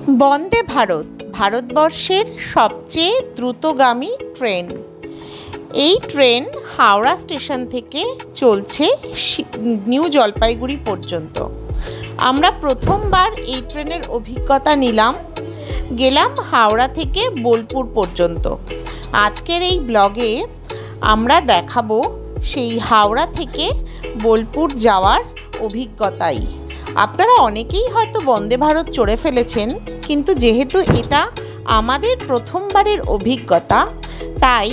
বন্দে ভারত ভারতবর্ষের সবচেয়ে দ্রুতগামী ট্রেন। এই ট্রেন হাওড়া স্টেশন থেকে চলছে নিউ জলপাইগুড়ি পর্যন্ত। আমরা প্রথমবার এই ট্রেনের অভিজ্ঞতা গেলাম হাওড়া থেকে বোলপুর পর্যন্ত। আজকের এই ব্লগে আমরা দেখাবো সেই হাওড়া থেকে বোলপুর যাওয়ার অভিজ্ঞতাই। আপনারা অনেকেই হয়তো বন্দে ভারত চড়ে ফেলেছেন, কিন্তু যেহেতু এটা আমাদের প্রথমবারের অভিজ্ঞতা, তাই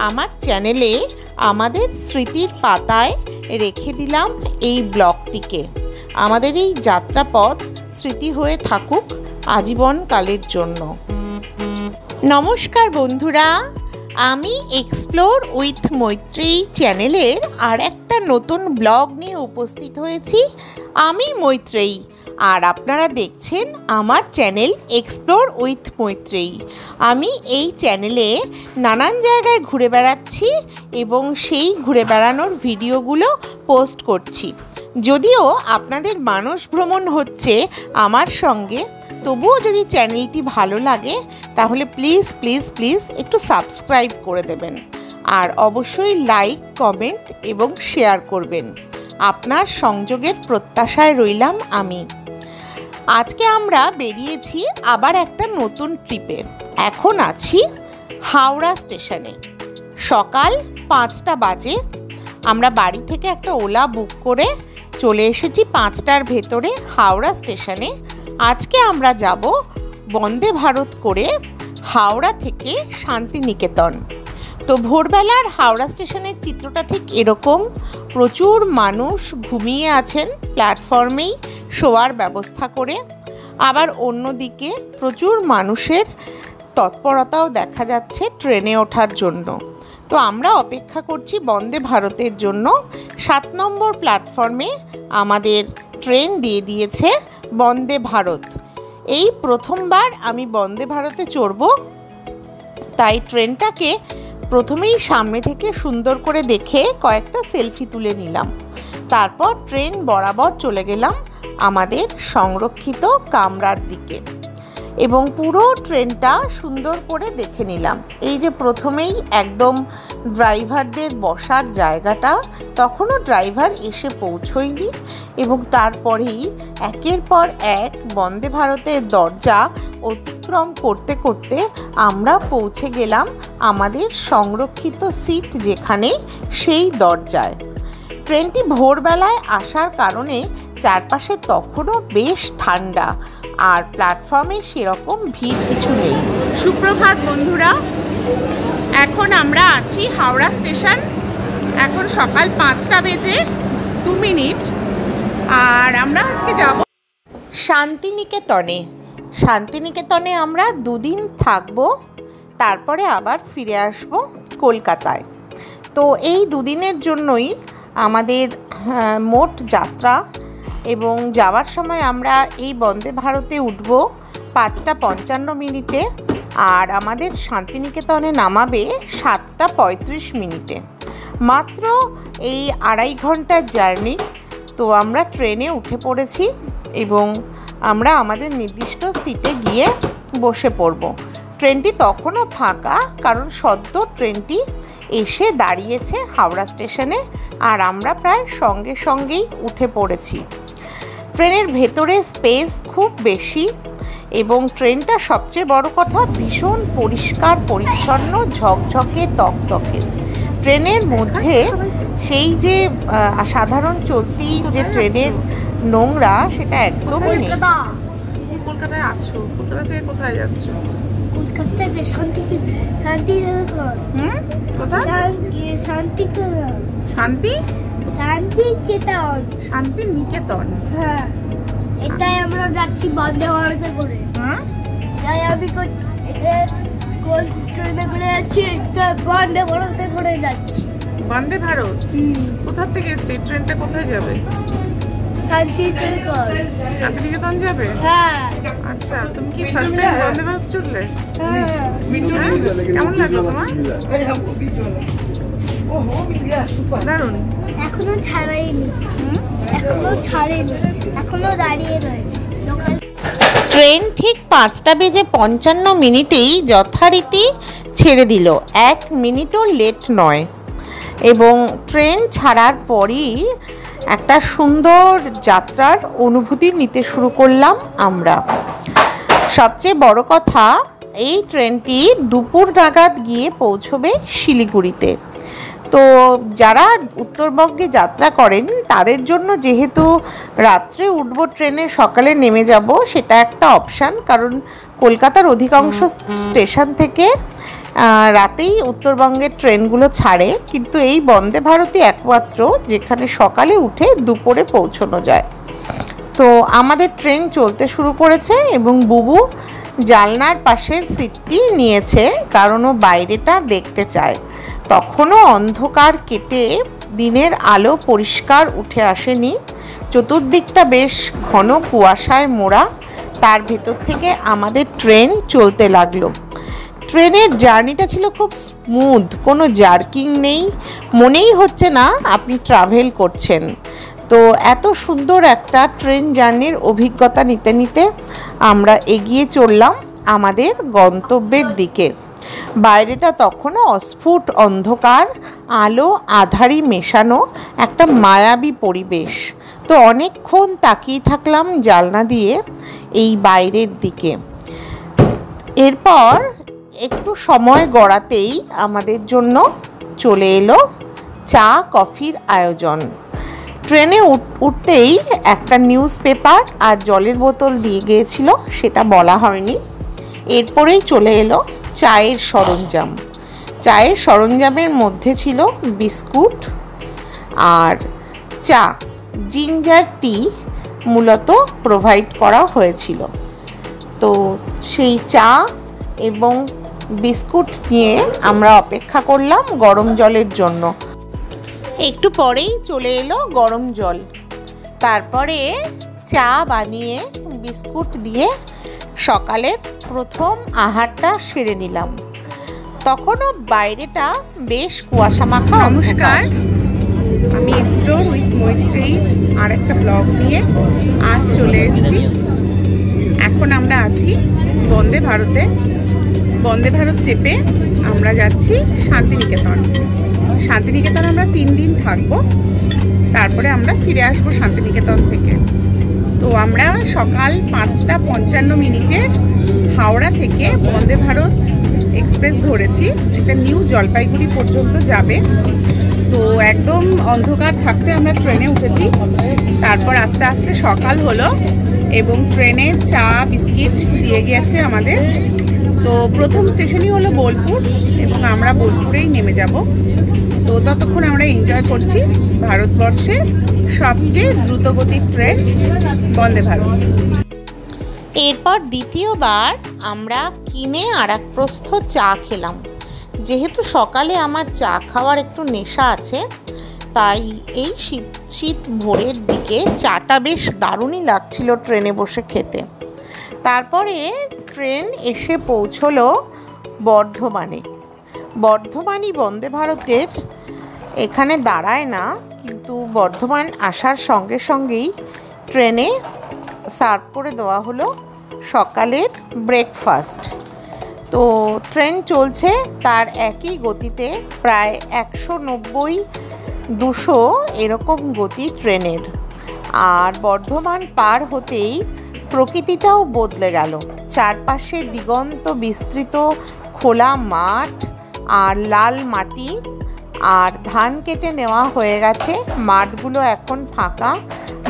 আমার চ্যানেলে আমাদের স্মৃতির পাতায় রেখে দিলাম এই ব্লগটিকে। আমাদের এই যাত্রাপথ স্মৃতি হয়ে থাকুক আজীবন কালের জন্য। নমস্কার বন্ধুরা, আমি এক্সপ্লোর উইথ মৈত্রী চ্যানেলের আর একটা নতুন ব্লগ নিয়ে উপস্থিত হয়েছি। আমি মৈত্রেয়ী, আর আপনারা দেখছেন আমার চ্যানেল এক্সপ্লোর উইথ মৈত্রেয়ী। আমি এই চ্যানেলে নানান জায়গায় ঘুরে বেড়াচ্ছি এবং সেই ঘুরে বেড়ানোর ভিডিওগুলো পোস্ট করছি। যদিও আপনাদের মানস ভ্রমণ হচ্ছে আমার সঙ্গে, তবুও যদি চ্যানেলটি ভালো লাগে তাহলে প্লিজ প্লিজ প্লিজ একটু সাবস্ক্রাইব করে দেবেন, আর অবশ্যই লাইক, কমেন্ট এবং শেয়ার করবেন। আপনার সংযোগের প্রত্যাশায় রইলাম আমি। আজকে আমরা বেরিয়েছি আবার একটা নতুন ট্রিপে। এখন আছি হাওড়া স্টেশনে। সকাল 5টা বাজে। আমরা বাড়ি থেকে একটা ওলা বুক করে চলে এসেছি 5টার ভেতরে হাওড়া স্টেশনে। আজকে আমরা যাব বন্দে ভারত করে হাওড়া থেকে শান্তিনিকেতন। তো ভোরবেলার হাওড়া স্টেশনের চিত্রটা ঠিক এরকম। প্রচুর মানুষ ঘুমিয়ে আছেন প্ল্যাটফর্মেই শোয়ার ব্যবস্থা করে। আবার অন্যদিকে প্রচুর মানুষের তৎপরতাও দেখা যাচ্ছে ট্রেনে ওঠার জন্য। তো আমরা অপেক্ষা করছি বন্দে ভারতের জন্য। 7 নম্বর প্ল্যাটফর্মে আমাদের ট্রেন দিয়ে দিয়েছে বন্দে ভারত। এই প্রথমবার আমি বন্দে ভারতে চড়ব, তাই ট্রেনটাকে প্রথমেই সামনে থেকে সুন্দর করে দেখে কয়েকটা সেলফি তুলে নিলাম। তারপর ট্রেন বরাবর চলে গেলাম আমাদের সংরক্ষিত কামরার দিকে এবং পুরো ট্রেনটা সুন্দর করে দেখে নিলাম। এই যে প্রথমেই একদম ড্রাইভারদের বসার জায়গাটা, তখনও ড্রাইভার এসে পৌঁছয়নি এবং তারপরেই একের পর এক বন্দে ভারতের দরজা অতিক্রম করতে করতে আমরা পৌঁছে গেলাম আমাদের সংরক্ষিত সিট যেখানে, সেই দরজায়। ট্রেনটি ভোরবেলায় আসার কারণে চারপাশে তখনও বেশ ঠান্ডা, আর প্ল্যাটফর্মে সেরকম ভিড় কিছু নেই। সুপ্রভাত বন্ধুরা, এখন আমরা আছি হাওড়া স্টেশন। এখন সকাল 5টা বেজে 2 মিনিট, আর আমরা আজকে যাব শান্তিনিকেতনে। শান্তিনিকেতনে আমরা 2 দিন থাকবো, তারপরে আবার ফিরে আসব কলকাতায়। তো এই 2 দিনের জন্যই আমাদের মোট যাত্রা। এবং যাওয়ার সময় আমরা এই বন্দে ভারতে উঠব 5টা 55 মিনিটে, আর আমাদের শান্তিনিকেতনে নামাবে 7টা 35 মিনিটে। মাত্র এই 2.5 ঘন্টার জার্নি। তো আমরা ট্রেনে উঠে পড়েছি এবং আমরা আমাদের নির্দিষ্ট সিটে গিয়ে বসে পড়ব। ট্রেনটি তখনও ফাঁকা, কারণ সদ্য ট্রেনটি এসে দাঁড়িয়েছে হাওড়া স্টেশনে, আর আমরা প্রায় সঙ্গে সঙ্গেই উঠে পড়েছি। ট্রেনের ভেতরে স্পেস খুব বেশি এবং ট্রেনটা সবচেয়ে বড় কথা ভীষণ পরিষ্কার পরিচ্ছন্ন, ঝকঝকে তকতকে। ট্রেনের মধ্যে সেই যে সাধারণ চলতি যে ট্রেনের নোংরা, সেটা একদমই নেই। কলকাতায় আছো? কলকাতা থেকে কোথায় যাচ্ছ? কলকাতাতে শান্তিনিকেতন। হ্যাঁ, এটাই আমরা যাচ্ছি বন্দে ভারতে করে। তাই আমি ট্রেনে করে যাচ্ছি, বন্দে ভারতে করে যাচ্ছি। বন্দে ভারত কোথা থেকে এসছে? ট্রেনটা কোথায় যাবে? শান্তিনিকেতন যাবে? হ্যাঁ। আচ্ছা, তুমি কি ফার্স্ট টাইম বন্দে ভারত চড়লে? কেমন লাগলো তোমার? দারুণ। এখনো ছাড়াইনি, এখনো দাঁড়িয়ে রয়েছে। ট্রেন ঠিক 5:55 যথারীতি ছেড়ে দিল, 1 মিনিটও লেট নয়। এবং ট্রেন ছাড়ার পরই একটা সুন্দর যাত্রার অনুভূতি নিতে শুরু করলাম আমরা। সবচেয়ে বড় কথা, এই ট্রেনটি দুপুর নাগাদ গিয়ে পৌঁছবে শিলিগুড়িতে। তো যারা উত্তরবঙ্গে যাত্রা করেন তাদের জন্য যেহেতু রাত্রে উঠবো ট্রেনে, সকালে নেমে যাব, সেটা একটা অপশান। কারণ কলকাতার অধিকাংশ স্টেশন থেকে রাতেই উত্তরবঙ্গের ট্রেনগুলো ছাড়ে, কিন্তু এই বন্দে ভারতই একমাত্র যেখানে সকালে উঠে দুপুরে পৌঁছানো যায়। তো আমাদের ট্রেন চলতে শুরু করেছে এবং বুবু জানলার পাশের সিটটি নিয়েছে, কারণ ও বাইরেটা দেখতে চায়। তখনও অন্ধকার কেটে দিনের আলো পরিষ্কার উঠে আসেনি, চতুর্দিকটা বেশ ঘন কুয়াশায় মোড়া। তার ভেতর থেকে আমাদের ট্রেন চলতে লাগলো। ট্রেনের জার্নিটা ছিল খুব স্মুথ, কোনো জার্কিং নেই, মনেই হচ্ছে না আপনি ট্রাভেল করছেন। তো এত সুন্দর একটা ট্রেন জার্নির অভিজ্ঞতা নিতে নিতে আমরা এগিয়ে চললাম আমাদের গন্তব্যের দিকে। বাইরেটা তখনও অস্ফুট অন্ধকার, আলো আঁধারি মেশানো একটা মায়াবী পরিবেশ। তো অনেকক্ষণ তাকিয়ে থাকলাম জানলা দিয়ে এই বাইরের দিকে। এরপর একটু সময় গড়াতেই আমাদের জন্য চলে এলো চা কফির আয়োজন। ট্রেনে উঠতেই একটা নিউজ পেপার আর জলের বোতল দিয়ে গিয়েছিল, সেটা বলা হয়নি। এরপরেই চলে এলো চায়ের সরঞ্জাম। চায়ের সরঞ্জামের মধ্যে ছিল বিস্কুট আর চা, জিঞ্জার টি মূলত প্রোভাইড করা হয়েছিল। তো সেই চা এবং বিস্কুট নিয়ে আমরা অপেক্ষা করলাম গরম জলের জন্য। একটু পরেই চলে এলো গরম জল। তারপরে চা বানিয়ে বিস্কুট দিয়ে সকালের প্রথম আহারটা সেরে নিলাম। তখনও বাইরেটা বেশ কুয়াশা মাখা। নমস্কার, আমি এক্সপ্লোর উইথ মৈত্রী আর একটা ব্লগ নিয়ে আজ চলে এসেছি। এখন আমরা আছি বন্দে ভারতে। বন্দে ভারত চেপে আমরা যাচ্ছি শান্তিনিকেতন। শান্তিনিকেতন আমরা 3 দিন থাকবো, তারপরে আমরা ফিরে আসবো শান্তিনিকেতন থেকে। তো আমরা সকাল 5:55 হাওড়া থেকে বন্দে ভারত এক্সপ্রেস ধরেছি। এটা নিউ জলপাইগুড়ি পর্যন্ত যাবে। তো একদম অন্ধকার থাকতে আমরা ট্রেনে উঠেছি। তারপর আস্তে আস্তে সকাল হলো এবং ট্রেনে চা বিস্কিট দিয়ে গিয়েছে আমাদের। তো প্রথম স্টেশনই হলো বোলপুর এবং আমরা বোলপুরেই নেমে যাব। তো ততক্ষণ আমরা এনজয় করছি ভারতবর্ষের সবচেয়ে দ্রুতগতির ট্রেন বন্দে ভারত। এরপর দ্বিতীয়বার আমরা কিনে আর এক প্রস্থ চা খেলাম। যেহেতু সকালে আমার চা খাওয়ার একটু নেশা আছে, তাই এই শীত শীত ভোরের দিকে চাটা বেশ দারুণই লাগছিল ট্রেনে বসে খেতে। তারপরে ট্রেন এসে পৌঁছলো বর্ধমানে। বর্ধমানই বন্দে ভারতের এখানে দাঁড়ায় না, কিন্তু বর্ধমান আসার সঙ্গে সঙ্গেই ট্রেনে সার্ভ করে দেওয়া হলো সকালের ব্রেকফাস্ট। তো ট্রেন চলছে তার একই গতিতে, প্রায় 190-200 এরকম গতি ট্রেনের। আর বর্ধমান পার হতেই প্রকৃতিটাও বদলে গেল। চারপাশে দিগন্ত বিস্তৃত খোলা মাঠ আর লাল মাটি, আর ধান কেটে নেওয়া হয়ে গেছে। মাঠগুলো এখন ফাঁকা,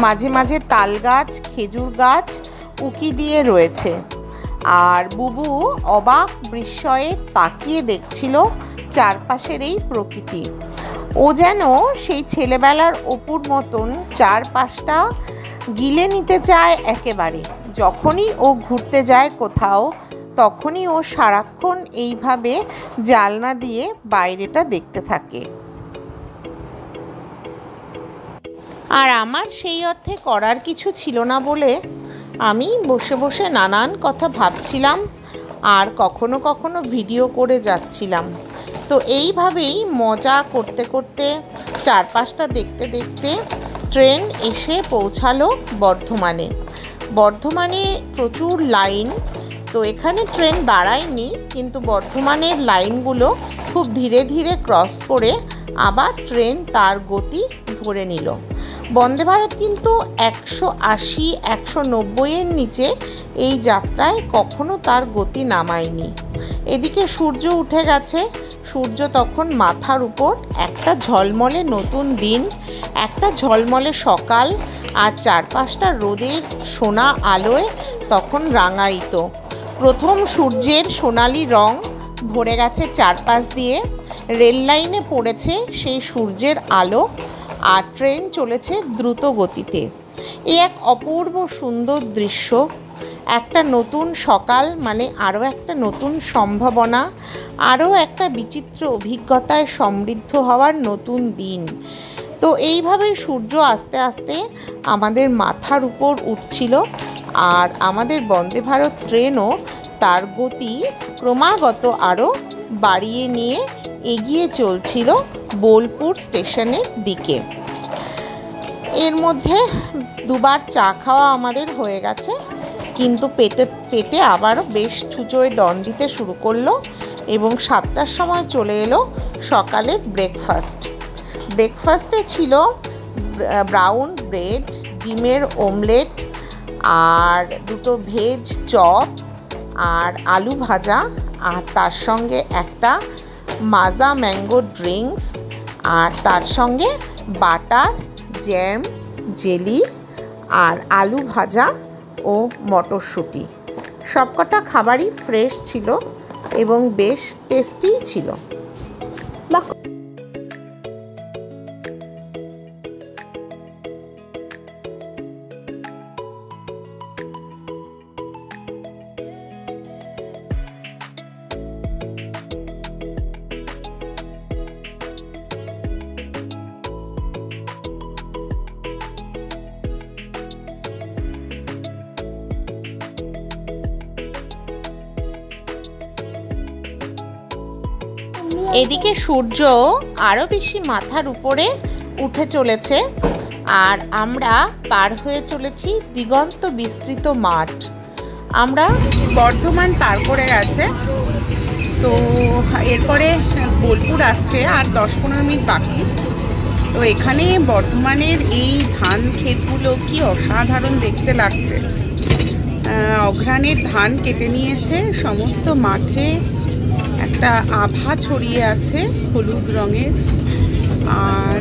মাঝে মাঝে তাল গাছ, খেজুর গাছ উকি দিয়ে রয়েছে। আর বুবু অবাক বিস্ময়ে তাকিয়ে দেখছিল চারপাশের এই প্রকৃতি। ও যেন সেই ছেলেবেলার অপুর মতন চারপাশটা গিলে নিতে চায় একেবারে। যখনই ও ঘুরতে যায় কোথাও, তখনই ও সারাক্ষণ এইভাবে জানলা দিয়ে বাইরেটা দেখতে থাকে। আর আমার সেই অর্থে করার কিছু ছিল না বলে আমি বসে বসে নানান কথা ভাবছিলাম আর কখনো কখনো ভিডিও করে যাচ্ছিলাম। তো এইভাবেই মজা করতে করতে চারপাশটা দেখতে দেখতে ট্রেন এসে পৌঁছালো বর্ধমানে। বর্ধমানে প্রচুর লাইন, তো এখানে ট্রেন দাঁড়ায়নি, কিন্তু বর্ধমানের লাইনগুলো খুব ধীরে ধীরে ক্রস করে আবার ট্রেন তার গতি ধরে নিল। বন্দে ভারত কিন্তু 180, 190-এর নিচে এই যাত্রায় কখনো তার গতি নামায়নি। এদিকে সূর্য উঠে গেছে, সূর্য তখন মাথার উপর, একটা ঝলমলে নতুন দিন, একটা ঝলমলে সকাল, আর চারপাশটা রোদের সোনা আলোয় তখন রাঙায়িত। প্রথম সূর্যের সোনালি রং ভরে গেছে চারপাশ দিয়ে, রেল লাইনে পড়েছে সেই সূর্যের আলো, আর ট্রেন চলেছে দ্রুত গতিতে। এই এক অপূর্ব সুন্দর দৃশ্য। একটা নতুন সকাল মানে আরও একটা নতুন সম্ভাবনা, আরও একটা বিচিত্র অভিজ্ঞতায় সমৃদ্ধ হওয়ার নতুন দিন। তো এইভাবে সূর্য আস্তে আস্তে আমাদের মাথার উপর উঠছিল, আর আমাদের বন্দে ভারত ট্রেনও তার গতি ক্রমাগত আরও বাড়িয়ে নিয়ে এগিয়ে চলছিল বোলপুর স্টেশনের দিকে। এর মধ্যে দুবার চা খাওয়া আমাদের হয়ে গেছে, কিন্তু পেটে আবারও বেশ ছুঁচোয় ডন দিতে শুরু করলো, এবং 7টার সময় চলে এলো সকালের ব্রেকফাস্টে ছিল ব্রাউন ব্রেড, ডিমের অমলেট, আর দুটো ভেজ চপ, আর আলু ভাজা, আর তার সঙ্গে একটা মাজা ম্যাঙ্গো ড্রিঙ্কস, আর তার সঙ্গে বাটার, জ্যাম, জেলি, আর আলু ভাজা ও মটরশুঁটি। সবকটা খাবারই ফ্রেশ ছিল এবং বেশ টেস্টি ছিল। এদিকে সূর্য আরও বেশি মাথার উপরে উঠে চলেছে, আর আমরা পার হয়ে চলেছি দিগন্ত বিস্তৃত মাঠ। আমরা বর্ধমান পার করে গেছে, তো এরপরে বোলপুর আসছে, আর 10-15 মিনিট বাকি। তো এখানে বর্ধমানের এই ধান ক্ষেতগুলো কি অসাধারণ দেখতে লাগছে। অঘ্রাণের ধান কেটে নিয়েছে, সমস্ত মাঠে একটা আভা ছড়িয়ে আছে হলুদ রঙের, আর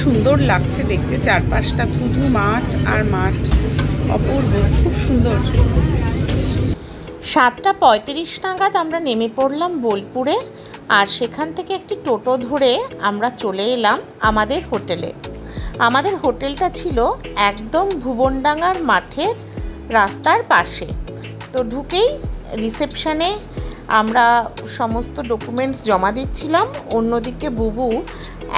সুন্দর লাগছে দেখতে। চারপাশটা শুধু মাঠ আর মাঠ, অপূর্ব, খুব সুন্দর। 7:35 নাগাদ আমরা নেমে পড়লাম বোলপুরে, আর সেখান থেকে একটি টোটো ধরে আমরা চলে এলাম আমাদের হোটেলে। আমাদের হোটেলটা ছিল একদম ভুবনডাঙ্গার মাঠের রাস্তার পাশে। তো ঢুকেই রিসেপশনে আমরা সমস্ত ডকুমেন্টস জমা দিচ্ছিলাম, অন্যদিকে বুবু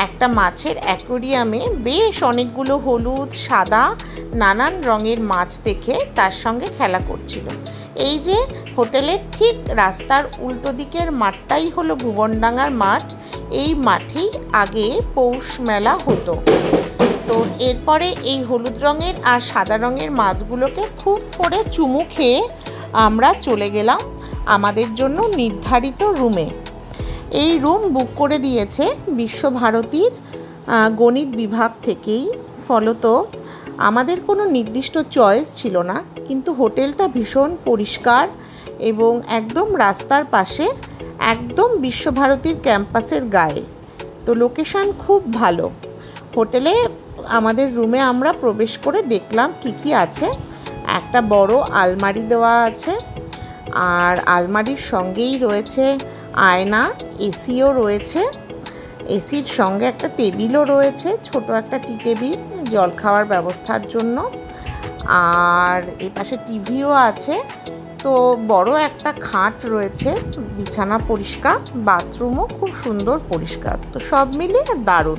একটা মাছের অ্যাকোয়ারিয়ামে বেশ অনেকগুলো হলুদ, সাদা, নানান রঙের মাছ দেখে তার সঙ্গে খেলা করছিল। এই যে হোটেলের ঠিক রাস্তার উল্টো দিকের মাঠটাই হলো ভুবনডাঙ্গার মাঠ। এই মাঠেই আগে পৌষ মেলা হতো। তো এরপরে এই হলুদ রঙের আর সাদা রঙের মাছগুলোকে খুব করে চুমু খেয়ে আমরা চলে গেলাম আমাদের জন্য নির্ধারিত রুমে। এই রুম বুক করে দিয়েছে বিশ্বভারতীর গণিত বিভাগ থেকেই, ফলত আমাদের কোনো নির্দিষ্ট চয়েস ছিল না। কিন্তু হোটেলটা ভীষণ পরিষ্কার এবং একদম রাস্তার পাশে, একদম বিশ্বভারতীর ক্যাম্পাসের গায়ে। তো লোকেশান খুব ভালো। হোটেলে আমাদের রুমে আমরা প্রবেশ করে দেখলাম কি কি আছে। একটা বড় আলমারি দেওয়া আছে, আর আলমারির সঙ্গেই রয়েছে আয়না, এসিও রয়েছে। এসির সঙ্গে একটা টেবিলও রয়েছে, ছোট একটা টি টেবিল জল খাওয়ার ব্যবস্থার জন্য, আর এপাশে টিভিও আছে। তো বড় একটা খাট রয়েছে, বিছানা পরিষ্কার, বাথরুমও খুব সুন্দর পরিষ্কার। তো সব মিলিয়ে দারুণ।